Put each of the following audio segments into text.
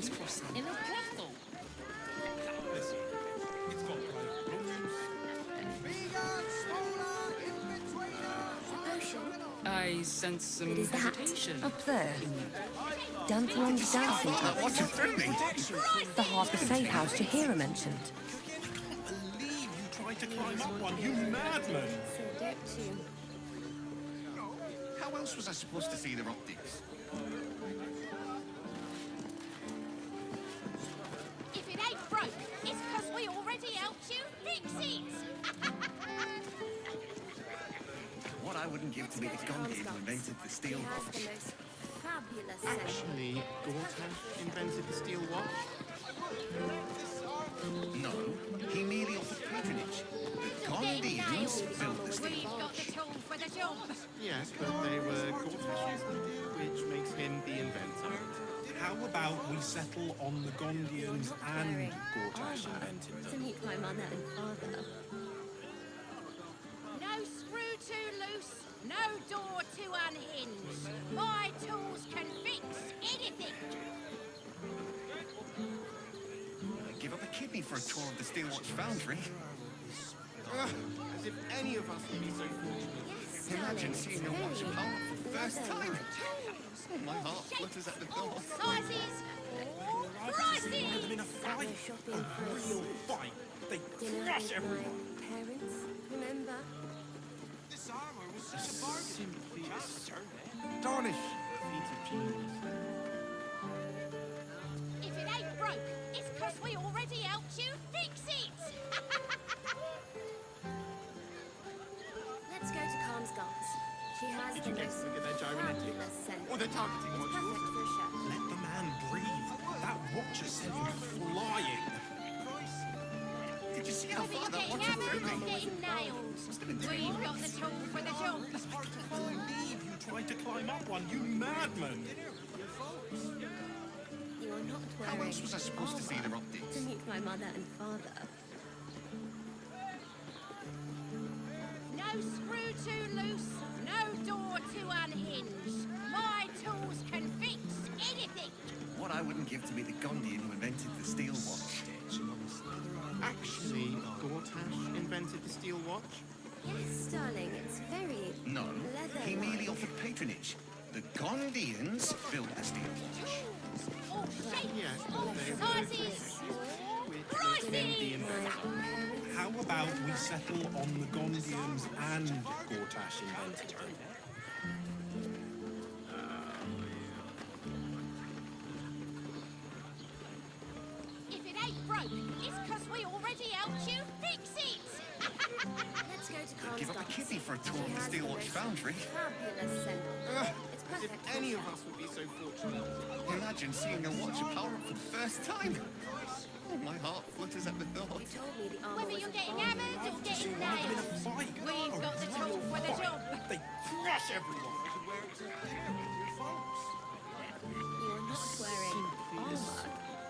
King's Crossing in a brothel. Listen, it's got private rooms. I sense some It is that hesitation. up there. Dancing on the dancing cup. What's your thing? The Harbour Safe House Jahira mentioned. I can't believe you tried to climb up one, you madman! How else was I supposed to see their optics? If it ain't broke, it's 'cause we already helped you fix it. What I wouldn't give to be the Gandhi who invented the steel watch. Actually, Gortash invented the steel watch? No, he merely offered patronage. The Gandhians built the steel We've got watch. the tool for the job. Yes, but they were Gortash's idea, which makes him the inventor. How about we settle on the Gondians and Gortash invented To them? meet my mother and father. No screw too loose, no door too unhinged. My tools can fix anything. I'd give up a kidney for a tour of the steel watch foundry. As if any of us would be so fortunate. Imagine seeing a watch power for the first time. My heart flutters at the All thought. sizes, all prices. Them in a fight, a real fight. They crush everyone. Parents, remember? Simply Darnish! feat of genius. If it ain't broke, it's 'cause we already helped you fix it. Let's go to Calmsgard's. She has Did the you get most to look at their gyrometics? fabulous scent. Or their targeting It's modules? perfect for a show. Let the man breathe. That watch has sent him flying. Did you see how Whether far you're that getting watch hammered threw or me? getting nailed, we've got the tool for the job. I can't believe you tried to climb up one, you madman! You are not How wearing else was I supposed to see their to optics? meet my mother and father. No screw too loose, no door too unhinged. My tools can fix anything. What I wouldn't give to be the Gandhian who invented the steel watch. Actually, Gortash invented the steel watch? Yes, darling, it's very No, he merely leather-like. offered patronage. The Gandhians built the steel watch. All shapes, Yes, all but they were sizes, all which makes him the prices. inventor. How about we settle on the Gondians and Gortash invented them? If it ain't broke, it's 'cause we already helped you fix it. Let's go to Give up a Calmsgard's. kidney for a tour She of the has steel the watch most foundry. fabulous scent. It's As if perfect for any a of show. us would be so fortunate. Imagine seeing a watch power up for the first time. My heart flutters at the thought. You told me the armor Whether was you're a getting bargain. hammered or getting Them in a nailed, fight, we've got the a tool real for the fight. job. They crush everyone. You are not wearing armor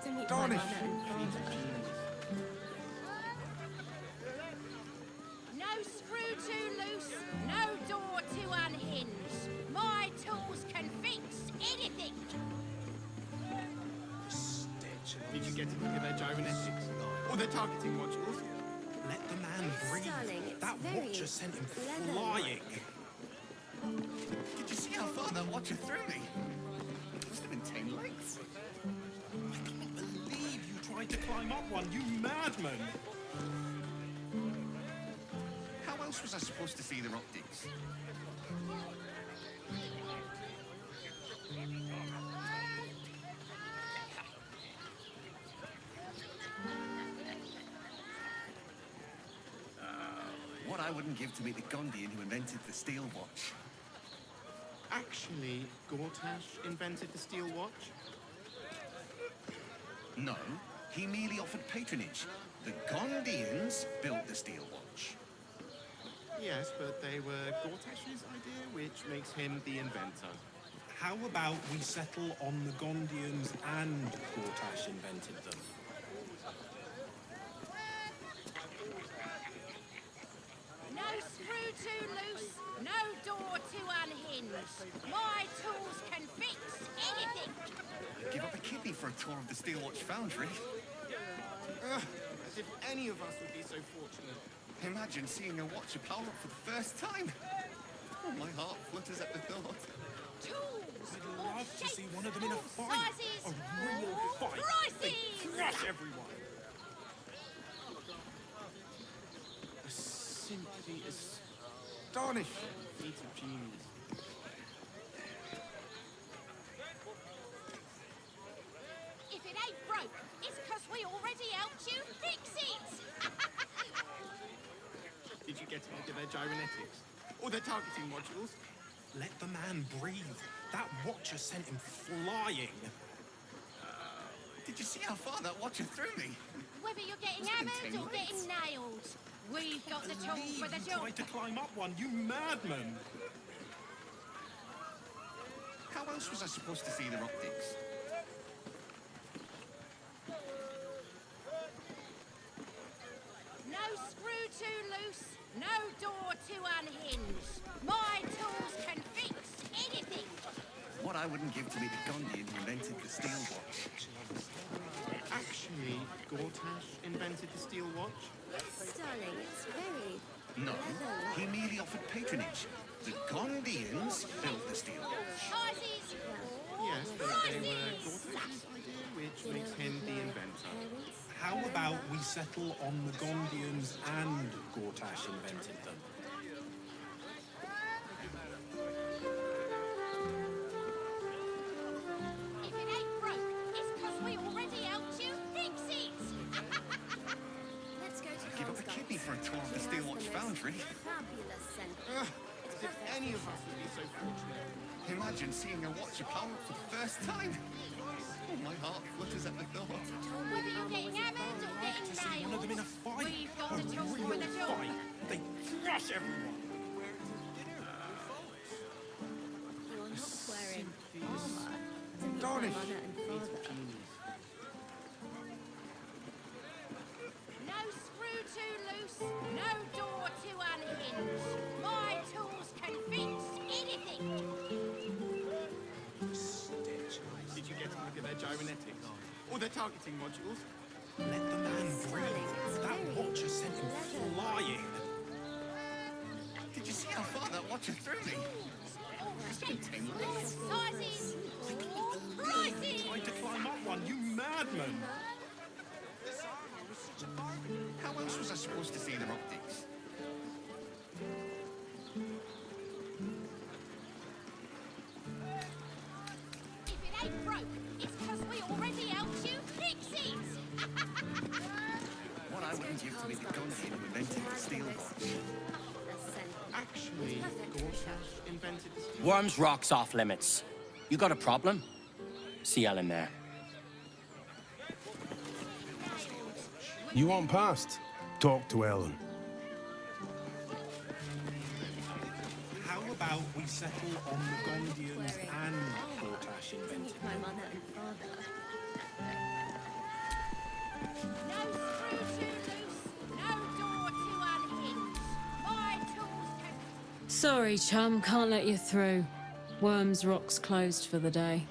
to meet my Darnish. mother and father. No screw too loose, no door too unhinged. My tools can fix anything. Did you get to look at their gyrometics? Or their targeting modules? Let the man breathe. Darling, it's That very watch has sent him leather-like. flying. Did you see how far that watch threw me? It must have been 10 legs. I can't believe you tried to climb up one, you madman! How else was I supposed to see their optics? What I wouldn't give to meet the Gandhian who invented the steel watch. Actually, Gortash invented the steel watch? No, he merely offered patronage. The Gandhians built the steel watch. Yes, but they were Gortash's idea, which makes him the inventor. How about we settle on the Gondians and Gortash invented them? No screw too loose, no door too unhinged. My tools can fix anything. I'd give up a kidney for for a tour of the Steelwatch Foundry. As if any of us would be so fortunate. Imagine seeing a watcher power up for the first time. Oh, my heart flutters at the thought. Tools! I'd love to see one of them in a fight. Sizes! A real fight. They Prices! crush everyone. A simply astonishing feat of genius. If it ain't broke, it's 'cause we already helped you fix it! Did you get to look at their gyrometics? Or their targeting modules? Let the man breathe. That watcher sent him flying. Did you see how far that watcher threw me? Whether you're getting It's been hammered 10 or getting nailed, we've got the tools for the You job. tried to climb up one, you madman. How else was I supposed to see their optics? No screw too loose, no door too unhinged. My tools can fix anything. What I wouldn't give to be the Gondian who invented the Steelwatch. Actually, Gortash invented the steel watch. Yes, darling, it's very No, clever. he merely offered patronage. The Gondians built the Steelwatch. Sizes! Yes, but they were Prices! Gortash's idea, which makes him the inventor. How about we settle on the Gondians and Gortash invented them? If it ain't broke, it's 'cause we already helped you fix it. Let's go to Give up a kidney for a tour of the Steelwatch Foundry. Fabulous scent. As if any of us would be so fortunate. Imagine seeing a watcher power up for the first time. Oh, my heart flutters at the thought. Whether you're getting hammered or getting To see one of them in a nailed, fight. we've got A the tools for real the job. fight. They crush everyone. You're not wearing armor to meet my Astonishing mother and feat father. of genius. No screw too loose, no door too unhinged. My tools can fix anything. Did you get to look at their gyrometics? Or their targeting modules? Let the man breathe. That watcher sent him flying. Did you see how far that watcher threw me? All shapes, 10 all minutes. sizes, all prices. Tried to climb up one, you madman. How else was I supposed to see their optics? If it ain't broke, it's 'cause we already helped you fix it. What I wouldn't give to be the Gondian who invented the Steelwatch. Actually, Gortash invented the steel Worms rocks off limits. You got a problem? See Ellen there. You want past? Talk to Ellen. How about we settle on the Gondians and Gortash To invented meet my them? mother and father. No screw too loose, no door too unhinged. My tools can... Sorry, chum, can't let you through. Worms Rock's closed for the day.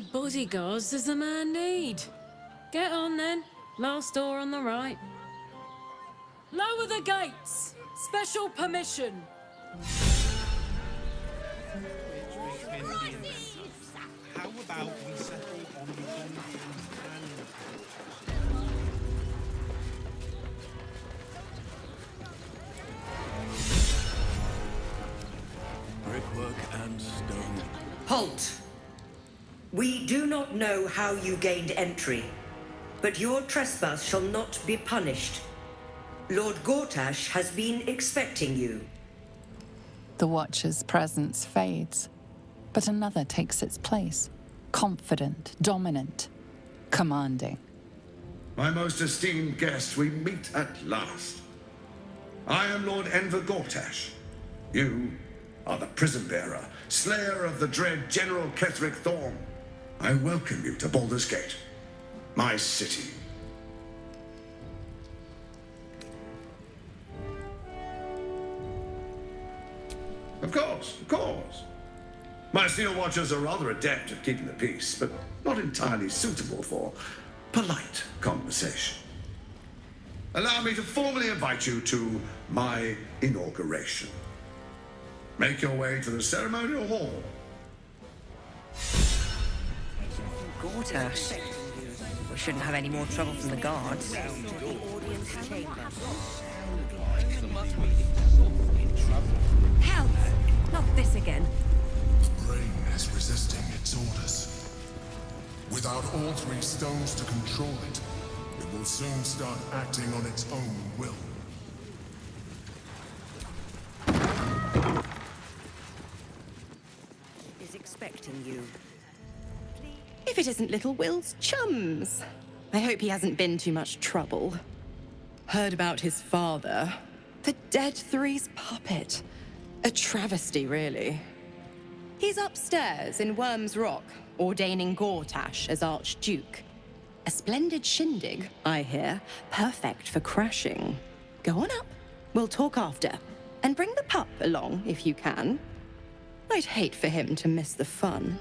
bodyguards does the man need? Get on then. Last door on the right. Lower the gates! Special permission! How about we settle on the Gondians and Brickwork and stone. Halt! We do not know how you gained entry, but your trespass shall not be punished. Lord Gortash has been expecting you. The Watcher's presence fades, but another takes its place. Confident, dominant, commanding. My most esteemed guest, we meet at last. I am Lord Enver Gortash. You are the prison bearer, slayer of the dread General Ketheric Thorm. I welcome you to Baldur's Gate, my city. Of course, of course. My Steel Watchers are rather adept at keeping the peace, but not entirely suitable for polite conversation. Allow me to formally invite you to my inauguration. Make your way to the ceremonial hall. Gortash. We shouldn't have any more trouble from the guards. Help! Not this again. The brain is resisting its orders. Without all three stones to control it, it will soon start acting on its own will. Is expecting you. If it isn't little Will's chums. I hope he hasn't been too much trouble. Heard about his father. The Dead Three's puppet. A travesty, really. He's upstairs in Worm's Rock, ordaining Gortash as Archduke. A splendid shindig, I hear. Perfect for crashing. Go on up. We'll talk after. And bring the pup along, if you can. I'd hate for him to miss the fun.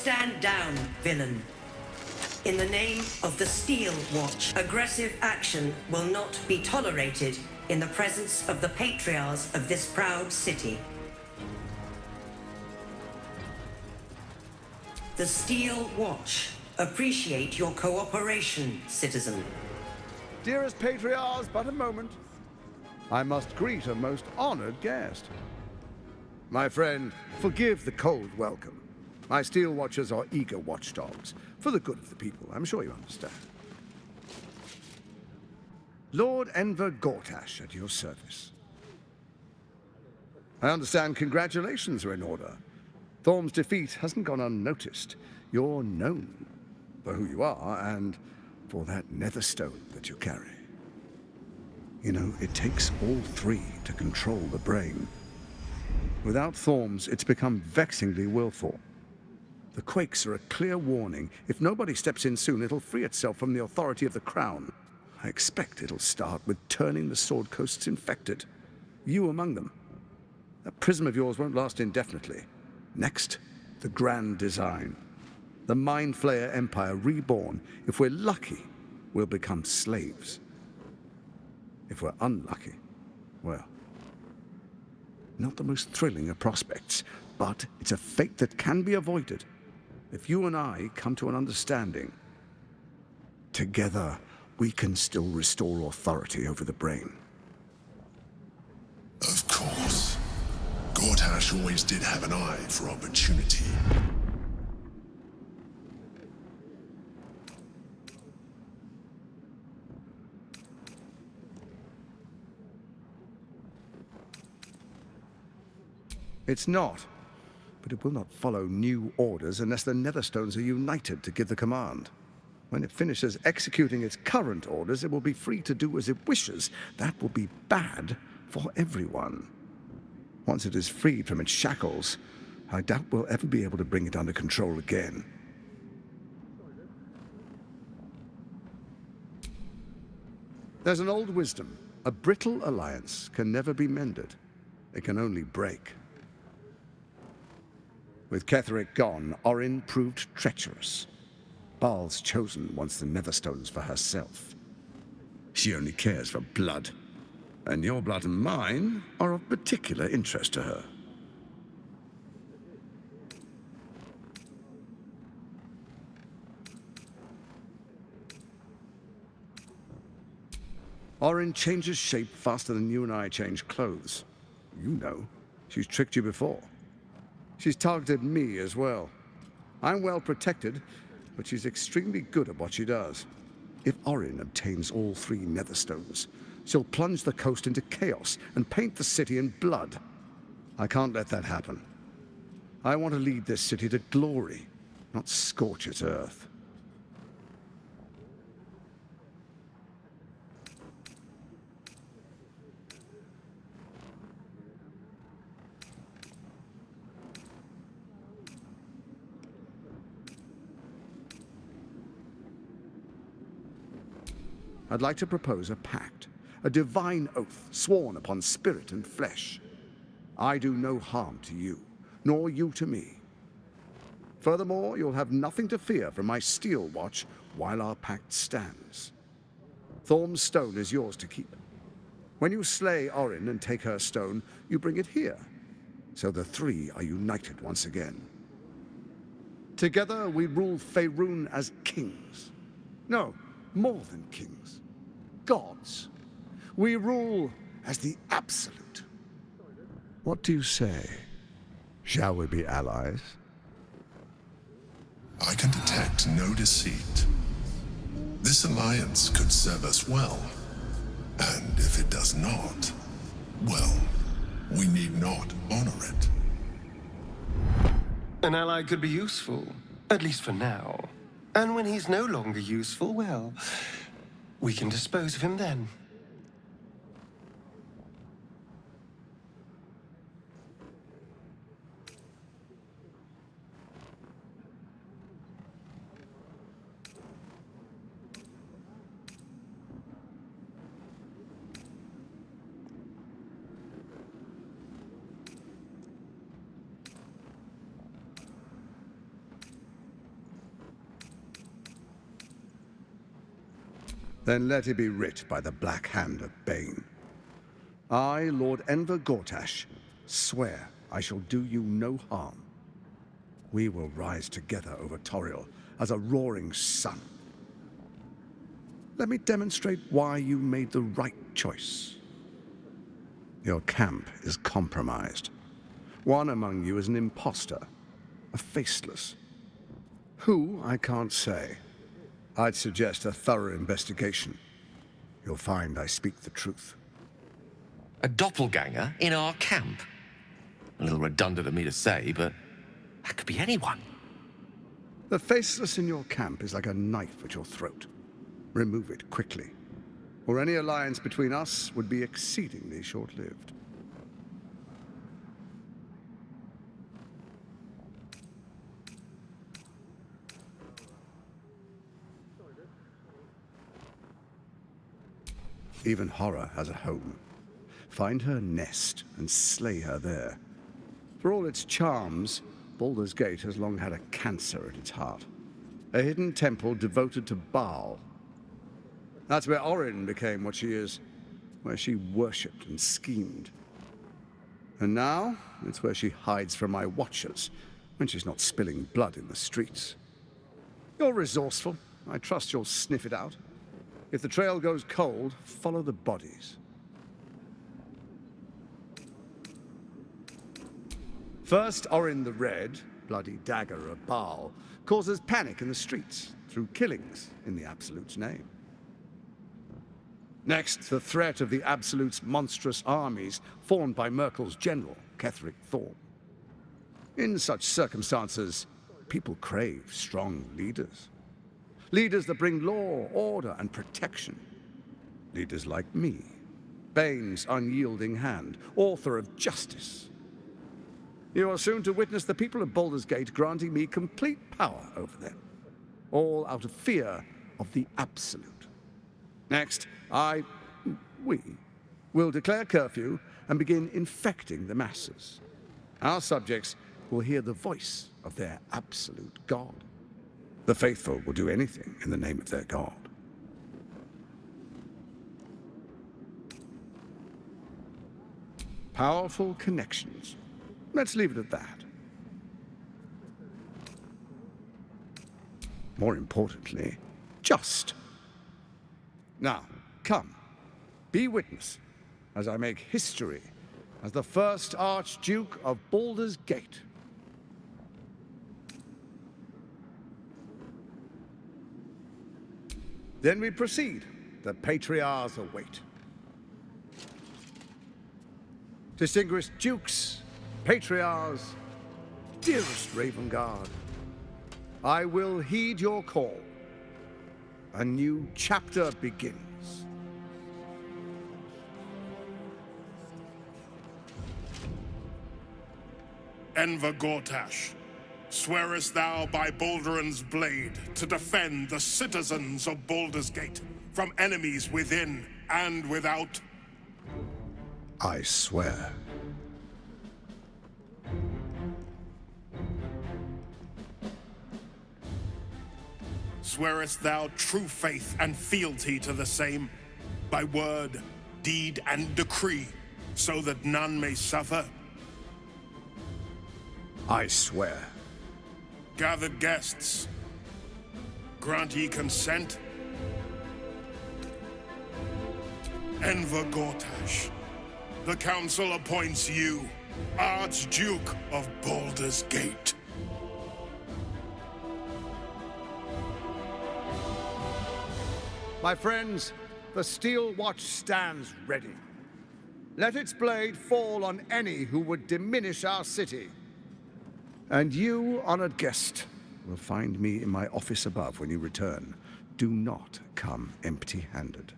Stand down, villain. In the name of the Steel Watch, aggressive action will not be tolerated in the presence of the patriarchs of this proud city. The Steel Watch appreciate your cooperation, citizen. Dearest patriarchs, but a moment. I must greet a most honored guest. My friend, forgive the cold welcome. My Steel Watchers are eager watchdogs, for the good of the people, I'm sure you understand. Lord Enver Gortash at your service. I understand congratulations are in order. Thorm's defeat hasn't gone unnoticed. You're known for who you are and for that nether stone that you carry. You know, it takes all three to control the brain. Without Thorm's, it's become vexingly willful. The quakes are a clear warning. If nobody steps in soon, it'll free itself from the authority of the Crown. I expect it'll start with turning the Sword Coasts infected. You among them. That prism of yours won't last indefinitely. Next, the grand design. The Mind Flayer Empire reborn. If we're lucky, we'll become slaves. If we're unlucky, well, not the most thrilling of prospects, but it's a fate that can be avoided. If you and I come to an understanding, together we can still restore authority over the brain. Of course. Gortash always did have an eye for opportunity. It's not, but it will not follow new orders unless the Netherstones are united to give the command. When it finishes executing its current orders, it will be free to do as it wishes. That will be bad for everyone. Once it is freed from its shackles, I doubt we'll ever be able to bring it under control again. There's an old wisdom. A brittle alliance can never be mended. It can only break. With Ketheric gone, Orin proved treacherous. Baal's chosen wants the Netherstones for herself. She only cares for blood. And your blood and mine are of particular interest to her. Orin changes shape faster than you and I change clothes. You know, she's tricked you before. She's targeted me as well. I'm well protected, but she's extremely good at what she does. If Orin obtains all 3 Netherstones, she'll plunge the coast into chaos and paint the city in blood. I can't let that happen. I want to lead this city to glory, not scorch its earth. I'd like to propose a pact, a divine oath sworn upon spirit and flesh. I do no harm to you, nor you to me. Furthermore, you'll have nothing to fear from my steel watch while our pact stands. Thorm's stone is yours to keep. When you slay Orin and take her stone, you bring it here, so the 3 are united once again. Together we rule Faerun as kings. No, more than kings. Gods. We rule as the Absolute. What do you say? Shall we be allies? I can detect no deceit. This alliance could serve us well. And if it does not, well, we need not honor it. An ally could be useful, at least for now. And when he's no longer useful, well, we can dispose of him then. Then let it be writ by the black hand of Bane. I, Lord Enver Gortash, swear I shall do you no harm. We will rise together over Toriel as a roaring sun. Let me demonstrate why you made the right choice. Your camp is compromised. One among you is an imposter, a faceless. Who, I can't say. I'd suggest a thorough investigation. You'll find I speak the truth. A doppelganger in our camp? A little redundant of me to say, but that could be anyone. The faceless in your camp is like a knife at your throat. Remove it quickly, or any alliance between us would be exceedingly short-lived. Even horror has a home. Find her nest and slay her there. For all its charms, Baldur's Gate has long had a cancer at its heart. A hidden temple devoted to Baal. That's where Orin became what she is, where she worshipped and schemed. And now, it's where she hides from my watchers, when she's not spilling blood in the streets. You're resourceful. I trust you'll sniff it out. If the trail goes cold, follow the bodies. First, Orin the Red, bloody dagger of Baal, causes panic in the streets through killings in the Absolute's name. Next, the threat of the Absolute's monstrous armies formed by Merkel's general, Ketheric Thorm. In such circumstances, people crave strong leaders. Leaders that bring law, order, and protection. Leaders like me, Bane's unyielding hand, author of justice. You are soon to witness the people of Baldur's Gate granting me complete power over them, all out of fear of the Absolute. Next, we will declare curfew and begin infecting the masses. Our subjects will hear the voice of their absolute God. The faithful will do anything in the name of their God. Powerful connections. Let's leave it at that. More importantly, just. Now, come, be witness as I make history as the first Archduke of Baldur's Gate. Then we proceed. The Patriarchs await. Distinguished Dukes, Patriarchs, dearest Ravengard, I will heed your call. A new chapter begins. Enver Gortash, swearest thou by Balduran's blade to defend the citizens of Baldur's Gate from enemies within and without? I swear. Swearest thou true faith and fealty to the same, by word, deed, and decree, so that none may suffer? I swear. Gathered guests, grant ye consent? Enver Gortash, the Council appoints you Archduke of Baldur's Gate. My friends, the Steel Watch stands ready. Let its blade fall on any who would diminish our city. And you, honored guest, will find me in my office above when you return. Do not come empty-handed.